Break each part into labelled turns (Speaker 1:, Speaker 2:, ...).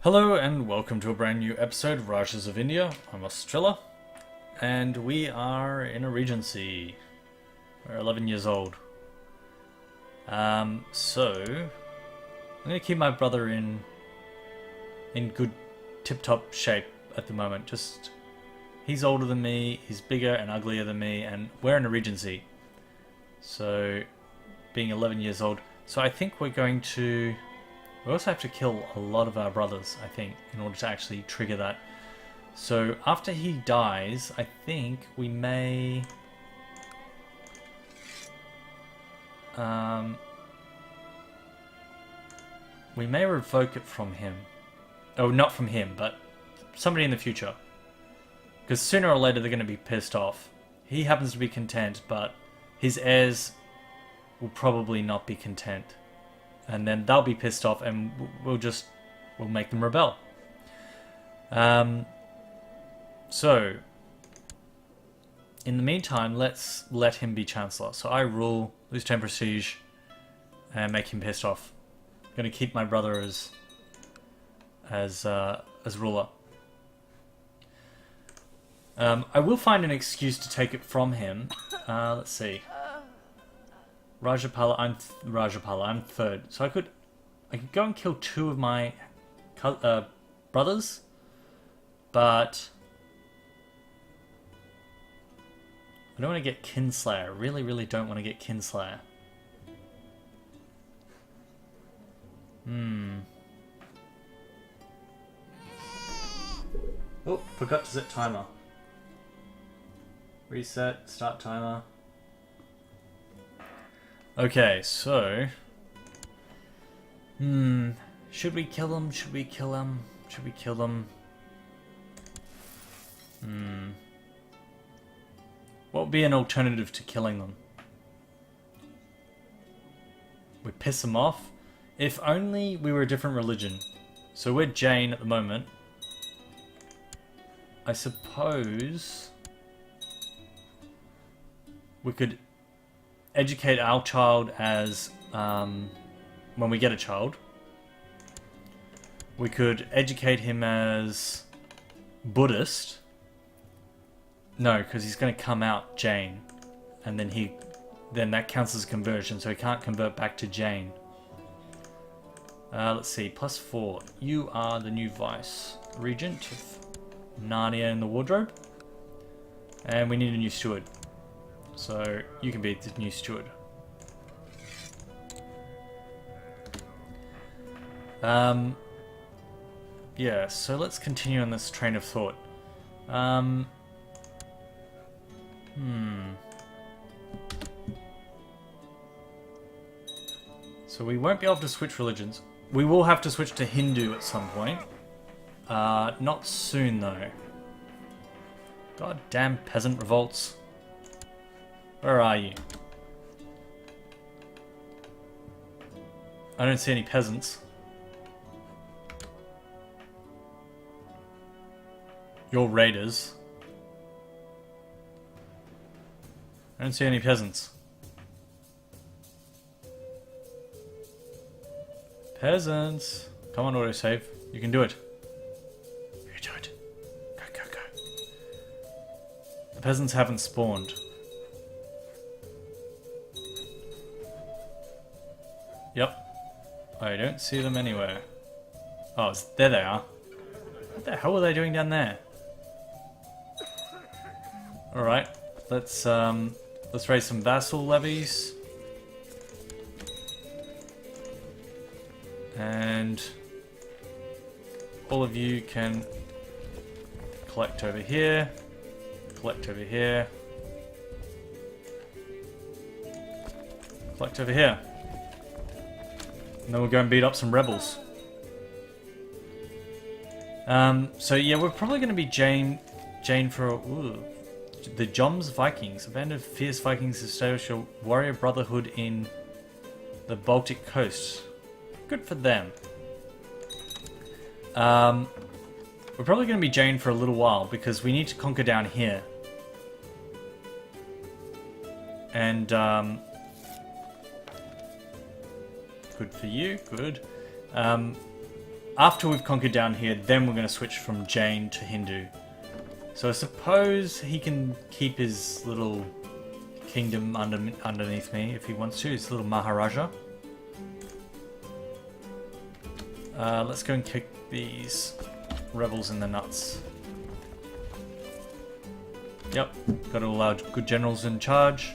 Speaker 1: Hello and welcome to a brand new episode of Rajas of India. I'm Austrilla, and we are in a regency. We're 11 years old. So I'm gonna keep my brother in good tip-top shape at the moment. Just he's older than me, he's bigger and uglier than me, and we're in a regency. So being 11 years old, so I think we're going to. We also have to kill a lot of our brothers, I think, in order to actually trigger that. So after he dies, I think we may... we may revoke it from him. Oh, not from him, but somebody in the future. Because sooner or later they're going to be pissed off. He happens to be content, but his heirs will probably not be content. And then they'll be pissed off, and we'll make them rebel. So, in the meantime, let's let him be Chancellor. So I rule, lose 10 prestige, and make him pissed off. I'm gonna keep my brother as ruler. I will find an excuse to take it from him. Let's see. Rajapala, I'm third. So I could go and kill two of my brothers, but I don't want to get Kinslayer. I really, really don't want to get Kinslayer. Oh, forgot to set timer. Reset, start timer. Okay, so... should we kill them? Should we kill them? Should we kill them? What would be an alternative to killing them? We piss them off? If only we were a different religion. So we're Jain at the moment. I suppose... we could educate our child as when we get a child. We could educate him as Buddhist. No, because he's going to come out Jain, and then that counts as conversion, so he can't convert back to Jain. Let's see, +4. You are the new vice regent of Narnia in the wardrobe, and we need a new steward. So, you can be the new steward. Yeah, so let's continue on this train of thought. So we won't be able to switch religions. We will have to switch to Hindu at some point. Not soon, though. God damn peasant revolts. Where are you? I don't see any peasants. You're raiders. I don't see any peasants. Peasants! Come on, autosave. You can do it. You can do it. Go, go, go. The peasants haven't spawned. Yep. I don't see them anywhere. Oh, there they are. What the hell are they doing down there? Alright. Let's raise some vassal levies. And all of you can collect over here. Collect over here. Collect over here. And then we'll go and beat up some rebels. So yeah, we're probably going to be Jain for the Joms Vikings. A band of fierce Vikings established a warrior brotherhood in the Baltic coast. Good for them. We're probably going to be Jain for a little while because we need to conquer down here. And good for you. Good. after we've conquered down here, then we're going to switch from Jain to Hindu. So I suppose he can keep his little kingdom underneath me if he wants to, his little Maharaja. Let's go and kick these rebels in the nuts. Yep, got all our good generals in charge.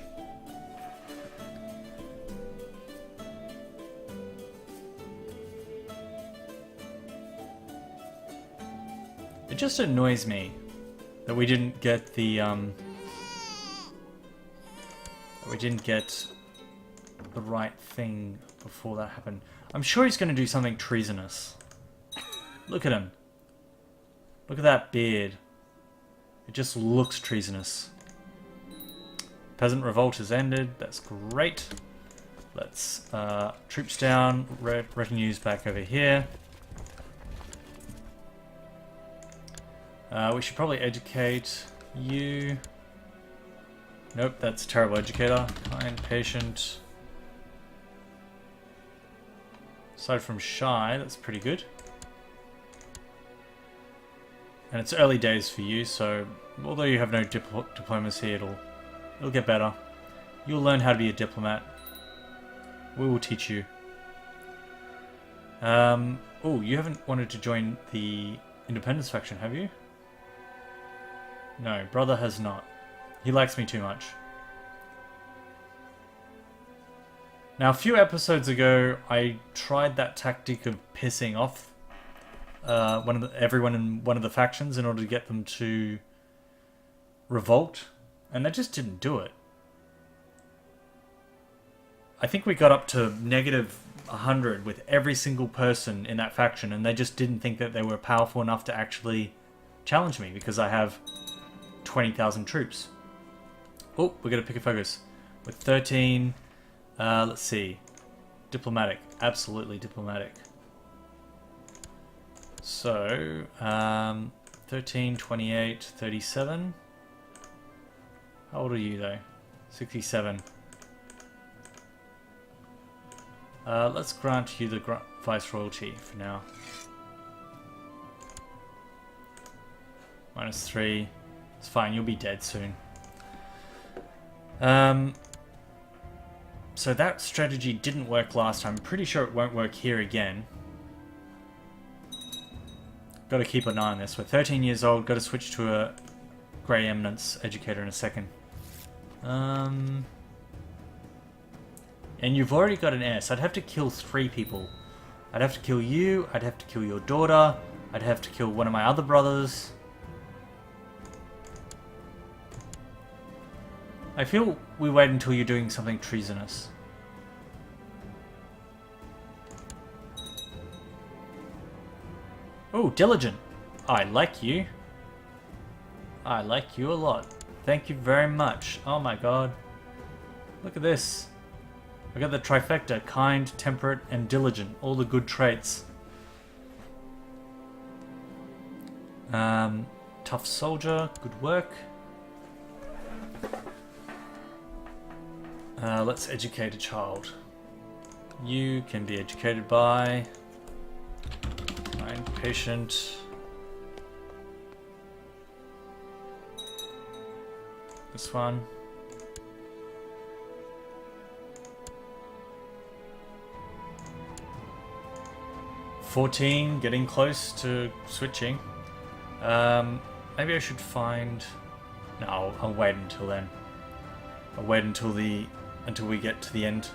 Speaker 1: It just annoys me that we didn't get the right thing before that happened. I'm sure he's going to do something treasonous. Look at him. Look at that beard. It just looks treasonous. Peasant revolt has ended. That's great. Let's troops down. Retinues back over here. We should probably educate you. Nope, that's a terrible educator. Kind, patient. Aside from shy, that's pretty good. And it's early days for you, so although you have no diplomacy, it'll get better. You'll learn how to be a diplomat. We will teach you. Oh, you haven't wanted to join the independence faction, have you? No, brother has not. He likes me too much. Now, a few episodes ago, I tried that tactic of pissing off everyone in one of the factions in order to get them to revolt, and that just didn't do it. I think we got up to -100 with every single person in that faction, and they just didn't think that they were powerful enough to actually challenge me because I have 20,000 troops. Oh, we're going to pick a focus. With 13, let's see. Diplomatic. Absolutely diplomatic. So, 13, 28, 37. How old are you, though? 67. Let's grant you the viceroyalty for now. -3. It's fine, you'll be dead soon. So that strategy didn't work last time. I'm pretty sure it won't work here again. Got to keep an eye on this. We're 13 years old. Got to switch to a Grey Eminence educator in a second. And you've already got an heir, so I'd have to kill 3 people. I'd have to kill you. I'd have to kill your daughter. I'd have to kill one of my other brothers. I feel we wait until you're doing something treasonous. Oh, diligent. I like you. I like you a lot. Thank you very much. Oh my god. Look at this. I got the trifecta. Kind, temperate, and diligent. All the good traits. Tough soldier. Good work. Let's educate a child. You can be educated by... Kind, patient. This one. $14, getting close to switching. Maybe I should find... No, I'll wait until then. I'll wait until we get to the end.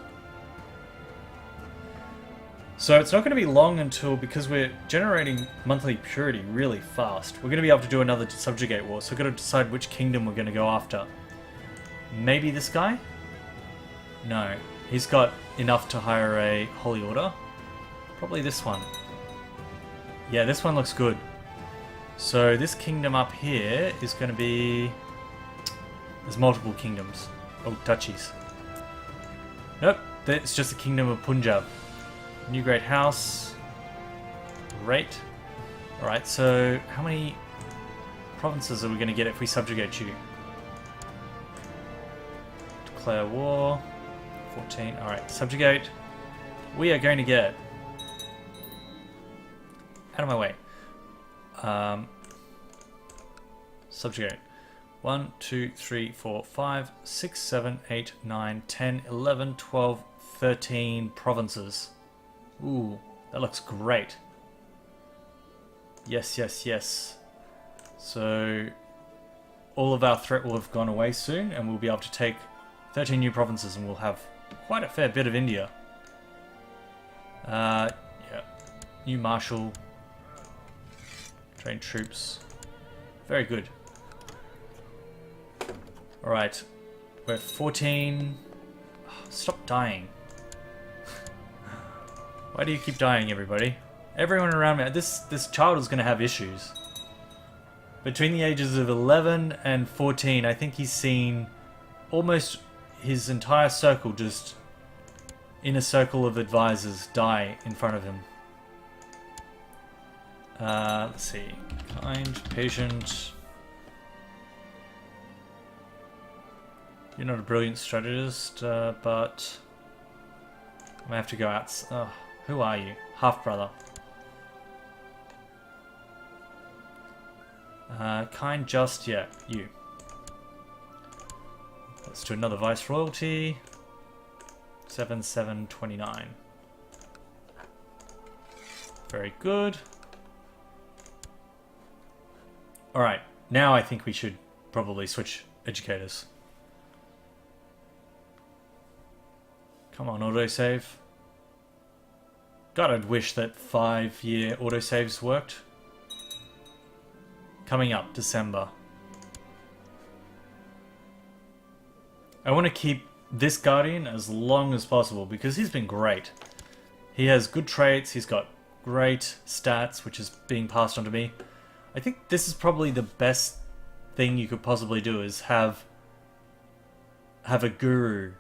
Speaker 1: So it's not going to be long until, because we're generating monthly purity really fast, we're going to be able to do another subjugate war. So we've got to decide which kingdom we're going to go after. Maybe this guy? No. He's got enough to hire a holy order. Probably this one. Yeah, this one looks good. So this kingdom up here is going to be... There's multiple kingdoms. Oh, duchies. Nope, it's just the kingdom of Punjab. New great house. Great. Alright, so how many provinces are we going to get if we subjugate you? Declare war. 14. Alright, subjugate. We are going to get Out of my way. Subjugate. 1, 2, 3, 4, 5, 6, 7, 8, 9, 10, 11, 12, 13 provinces. Ooh, that looks great. Yes, yes, yes. So, all of our threat will have gone away soon, and we'll be able to take 13 new provinces, and we'll have quite a fair bit of India. Yeah. New marshal. Train troops. Very good. Alright. We're at 14. Oh, stop dying. Why do you keep dying, everybody? Everyone around me. This child is going to have issues. Between the ages of 11 and 14, I think he's seen almost his entire circle, just inner circle of advisors, die in front of him. Let's see. Kind, patient. You're not a brilliant strategist, but I have to go out. Oh, who are you? Half brother. Kind, just, yeah, you. Let's do another viceroyalty. 7,729. Very good. Alright, now I think we should probably switch educators. Come on, autosave. God, I'd wish that 5-year autosaves worked. Coming up, December. I want to keep this Guardian as long as possible because he's been great. He has good traits, he's got great stats, which is being passed on to me. I think this is probably the best thing you could possibly do, is have a guru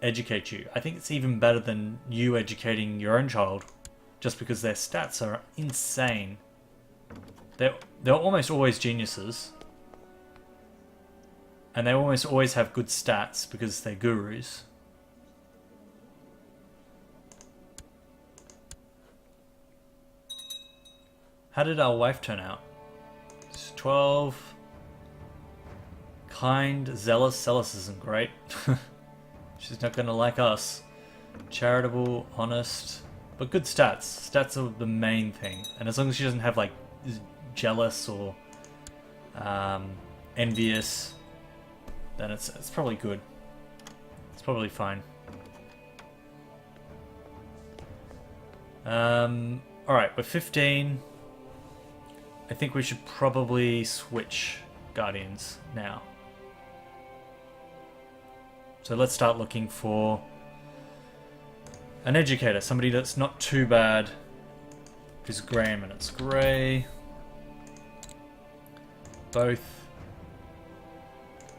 Speaker 1: educate you. I think it's even better than you educating your own child, just because their stats are insane. They're almost always geniuses. And they almost always have good stats because they're gurus. How did our wife turn out? It's 12. Kind, zealous. Zealous isn't great. She's not going to like us. Charitable, honest, but good stats. Stats are the main thing. And as long as she doesn't have, like, jealous or envious, then it's probably good. It's probably fine. Alright, we're 15. I think we should probably switch Guardians now. So let's start looking for an educator. Somebody that's not too bad. Who's grey and it's grey. Both.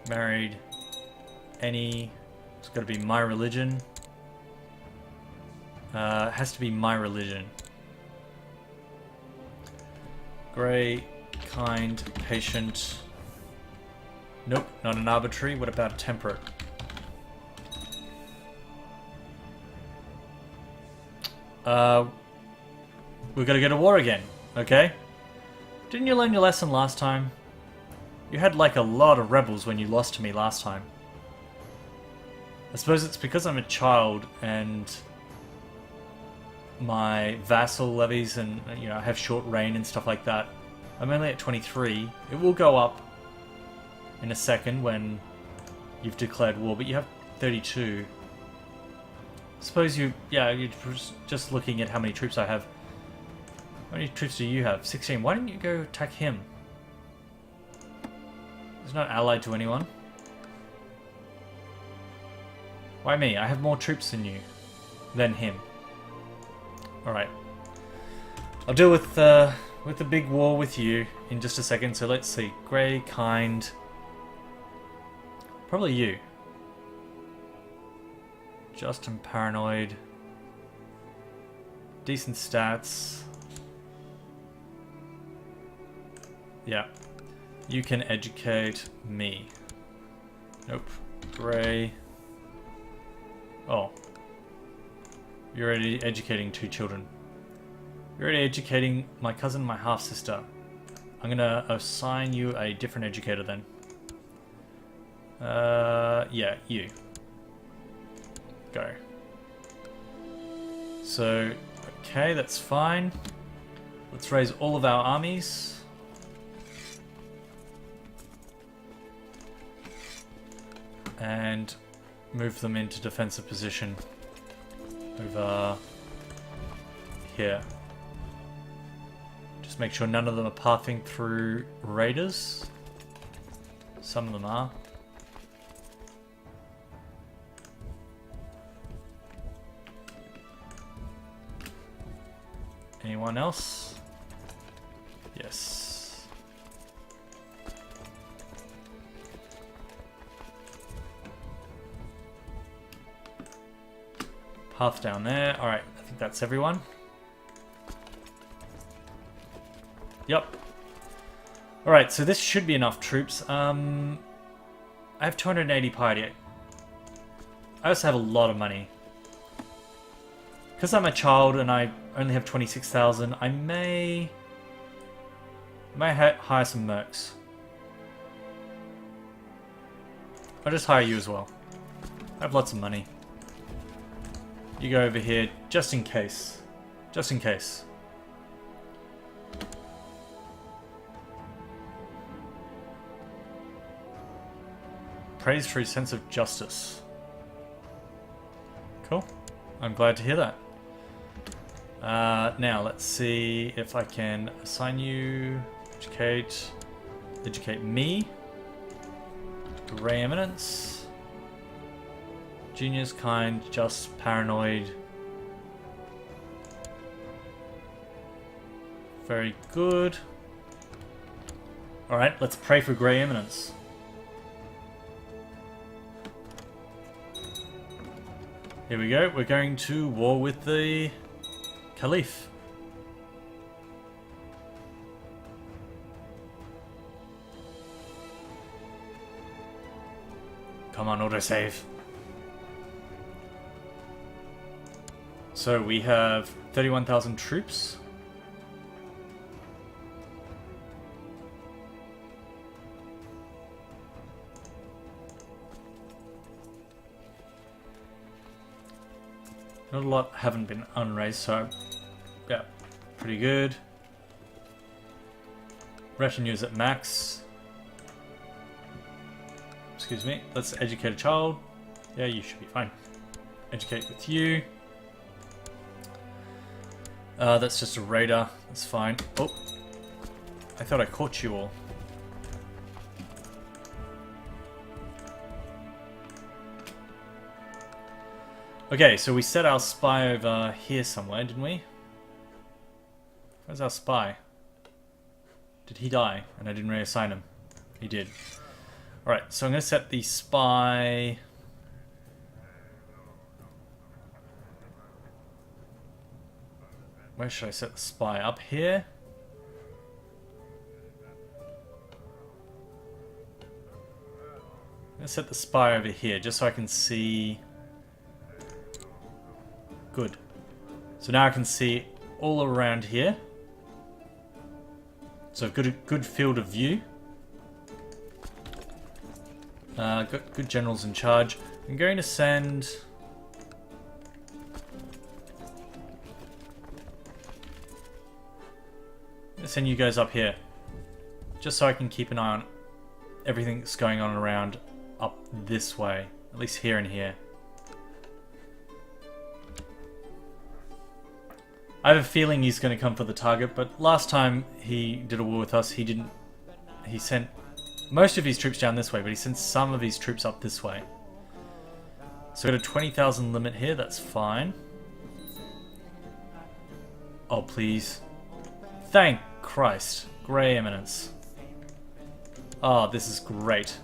Speaker 1: Married. Any. It's got to be my religion. It has to be my religion. Grey, kind, patient. Nope, not an arbitrary. What about a temperate? We're gonna go to war again, okay? Didn't you learn your lesson last time? You had like a lot of rebels when you lost to me last time. I suppose it's because I'm a child and my vassal levies and, you know, I have short reign and stuff like that. I'm only at 23. It will go up in a second when you've declared war, but you have 32. Suppose you're just looking at how many troops I have. How many troops do you have? 16. Why didn't you go attack him? He's not allied to anyone. Why me? I have more troops than him. Alright. I'll deal with the big war with you in just a second, so let's see. Grey, kind. Probably you. Just and paranoid. Decent stats. Yeah. You can educate me. Nope. Grey. Oh. You're already educating 2 children. You're already educating my cousin, my half-sister. I'm gonna assign you a different educator then. Yeah, you. Go. So, okay, that's fine. Let's raise all of our armies. And move them into defensive position over here. Just make sure none of them are pathing through raiders. Some of them are. Anyone else? Yes. Path down there. Alright, I think that's everyone. Yep. Alright, so this should be enough troops. I have 280 piety. I also have a lot of money. Because I'm a child and I only have 26,000, I may hire some mercs. I'll just hire you as well. I have lots of money. You go over here just in case. Just in case. Praise for his sense of justice. Cool. I'm glad to hear that. Now, let's see if I can assign you... Educate me. Grey Eminence. Genius, kind, just, paranoid. Very good. Alright, let's pray for Grey Eminence. Here we go, we're going to war with the Caliph. Come on, autosave. So we have 31,000 troops. Not a lot haven't been unraised, so yeah, pretty good. Retinue's at max. Excuse me, let's educate a child. Yeah, you should be fine. Educate with you. That's just a raider, that's fine. Oh, I thought I caught you all. Okay, so we set our spy over here somewhere, didn't we? Where's our spy? Did he die? And I didn't reassign him. He did. Alright, so I'm going to set the spy... Where should I set the spy? Up here? I'm going to set the spy over here, just so I can see... Good. So now I can see all around here. So I've got a good field of view. Got good generals in charge. I'm going to send... you guys up here. Just so I can keep an eye on everything that's going on around up this way. At least here and here. I have a feeling he's going to come for the target, but last time he did a war with us, he didn't... He sent most of his troops down this way, but he sent some of his troops up this way. So we've got a 20,000 limit here, that's fine. Oh, please. Thank Christ. Grey Eminence. Oh, this is great.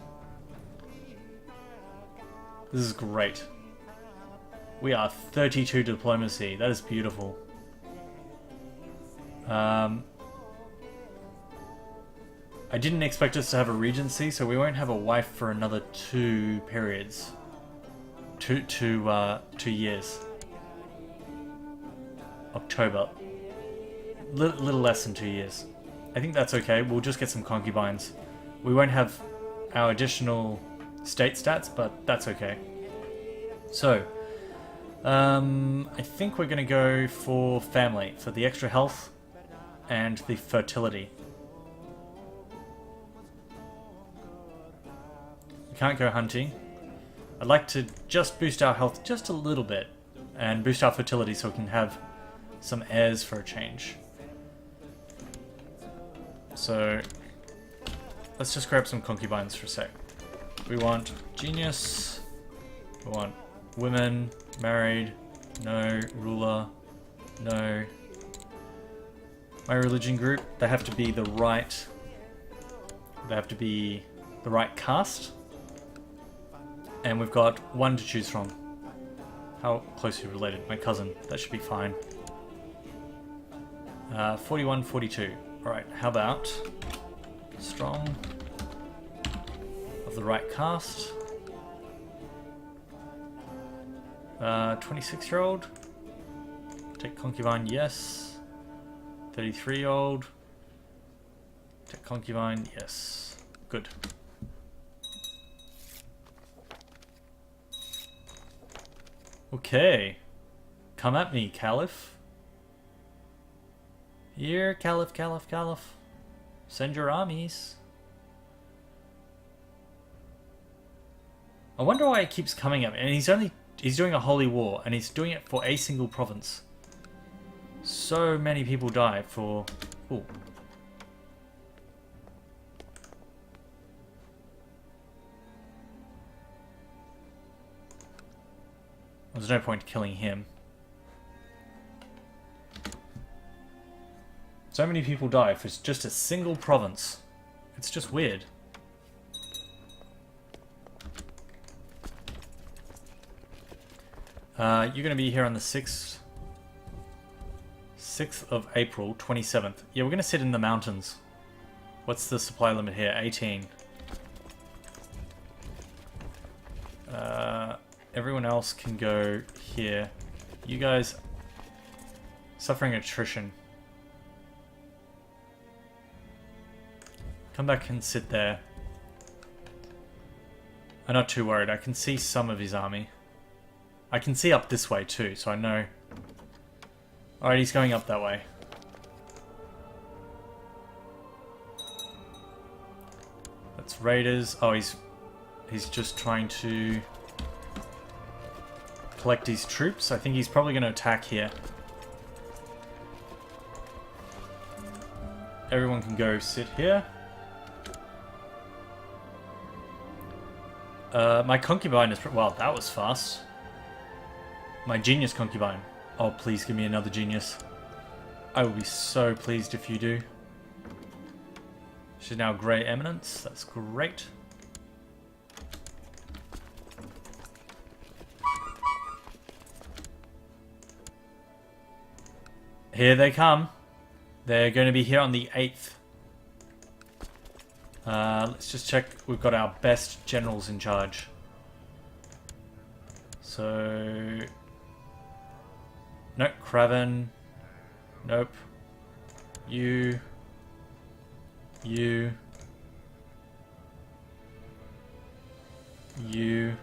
Speaker 1: This is great. We are 32 diplomacy. That is beautiful. I didn't expect us to have a regency, so we won't have a wife for another 2 periods. 2 years. October. little less than 2 years. I think that's okay. We'll just get some concubines. We won't have our additional state stats, but that's okay. So, I think we're going to go for family, for the extra health and the fertility. We can't go hunting. I'd like to just boost our health just a little bit and boost our fertility so we can have some heirs for a change. So, let's just grab some concubines for a sec. We want genius, we want women, married, no, ruler, no. My religion group, they have to be the right caste. And we've got one to choose from. How closely related? My cousin. That should be fine. 41, 42. Alright, how about strong of the right caste. 26-year-old. Take concubine, yes. 33-year-old. Take concubine, yes. Good. Okay. Come at me, Caliph. Here, Caliph, Caliph, Caliph. Send your armies. I wonder why it keeps coming at me. And he's doing a holy war, and he's doing it for a single province. So many people die for... Ooh. There's no point killing him. So many people die for just a single province. It's just weird. You're going to be here on the 6th of April, 27th. Yeah, we're going to sit in the mountains. What's the supply limit here? 18. Everyone else can go here. You guys... Suffering attrition. Come back and sit there. I'm not too worried. I can see some of his army. I can see up this way too, so I know. Alright, he's going up that way. That's raiders. Oh, he's just trying to collect his troops. I think he's probably going to attack here. Everyone can go sit here. My concubine is... Well, that was fast. My genius concubine. Oh, please give me another genius. I will be so pleased if you do. She's now Grey Eminence. That's great. Here they come. They're going to be here on the 8th. Let's just check. We've got our best generals in charge. So... Nope, Craven. Nope. You. You. You.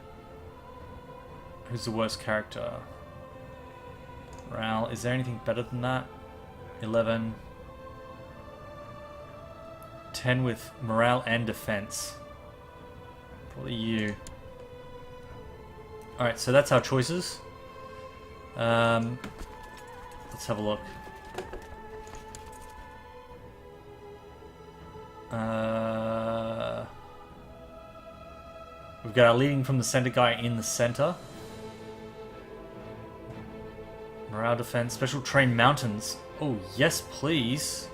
Speaker 1: Who's the worst character? Morale. Is there anything better than that? 11. 10 with morale and defense. Probably you. Alright, so that's our choices. Let's have a look. We've got our leading from the center guy in the center. Morale defense, special train mountains. Oh, yes, please.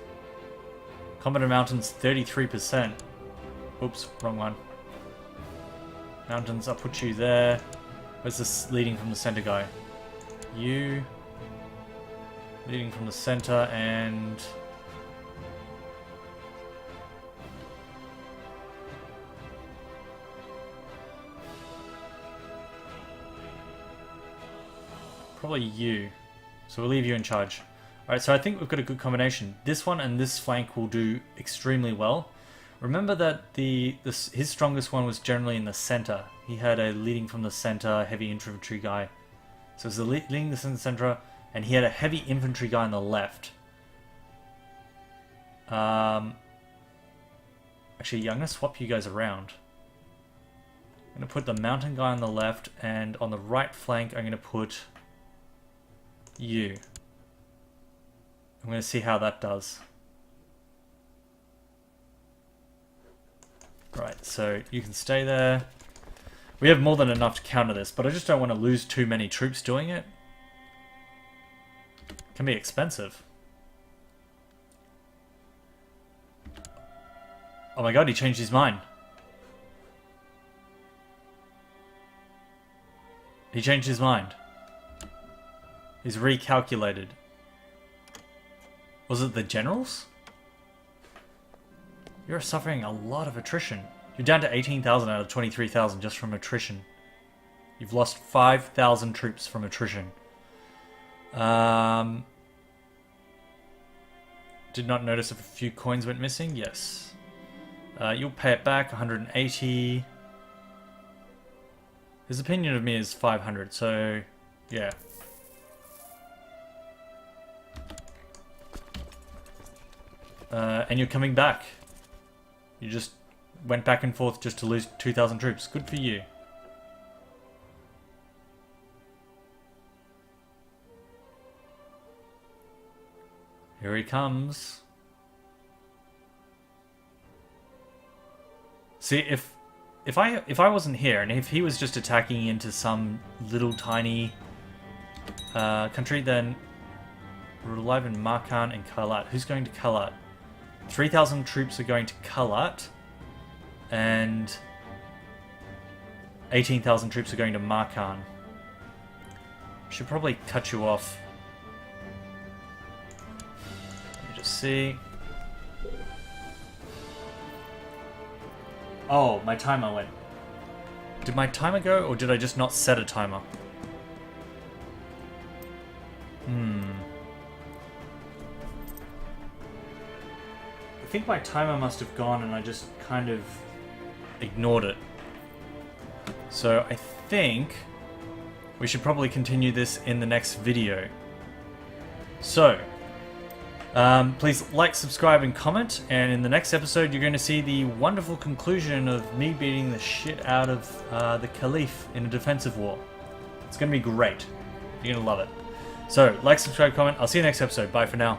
Speaker 1: Combat in mountains, 33%. Oops, wrong one. Mountains, I'll put you there. Where's this leading from the center guy? You. Leading from the center and... Probably you. So we'll leave you in charge. Alright, so I think we've got a good combination. This one and this flank will do extremely well. Remember that his strongest one was generally in the center. He had a leading from the center, heavy infantry guy. So it was the leading this in the center, and he had a heavy infantry guy on the left. Actually, yeah, I'm going to swap you guys around. I'm going to put the mountain guy on the left, and on the right flank, I'm going to put you. I'm going to see how that does. Right, so you can stay there. We have more than enough to counter this, but I just don't want to lose too many troops doing it. It can be expensive. Oh my god, he changed his mind. He changed his mind. He's recalculated. Was it the generals? You're suffering a lot of attrition. You're down to 18,000 out of 23,000 just from attrition. You've lost 5,000 troops from attrition. Did not notice if a few coins went missing. Yes. You'll pay it back, 180. His opinion of me is 500, so yeah. And you're coming back. You just went back and forth just to lose 2,000 troops. Good for you. Here he comes. See, if I wasn't here, and if he was just attacking into some little tiny country, then we're alive in Markan and Kalat. Who's going to Kalat? 3,000 troops are going to Kalat, and 18,000 troops are going to Markan. Should probably cut you off. Let me just see. Oh, my timer went. Did my timer go, or did I just not set a timer? I think my timer must have gone and I just kind of ignored it. So I think we should probably continue this in the next video. So, please like, subscribe, and comment, and in the next episode you're going to see the wonderful conclusion of me beating the shit out of the Caliph in a defensive war. It's going to be great. You're going to love it. So, like, subscribe, comment. I'll see you next episode. Bye for now.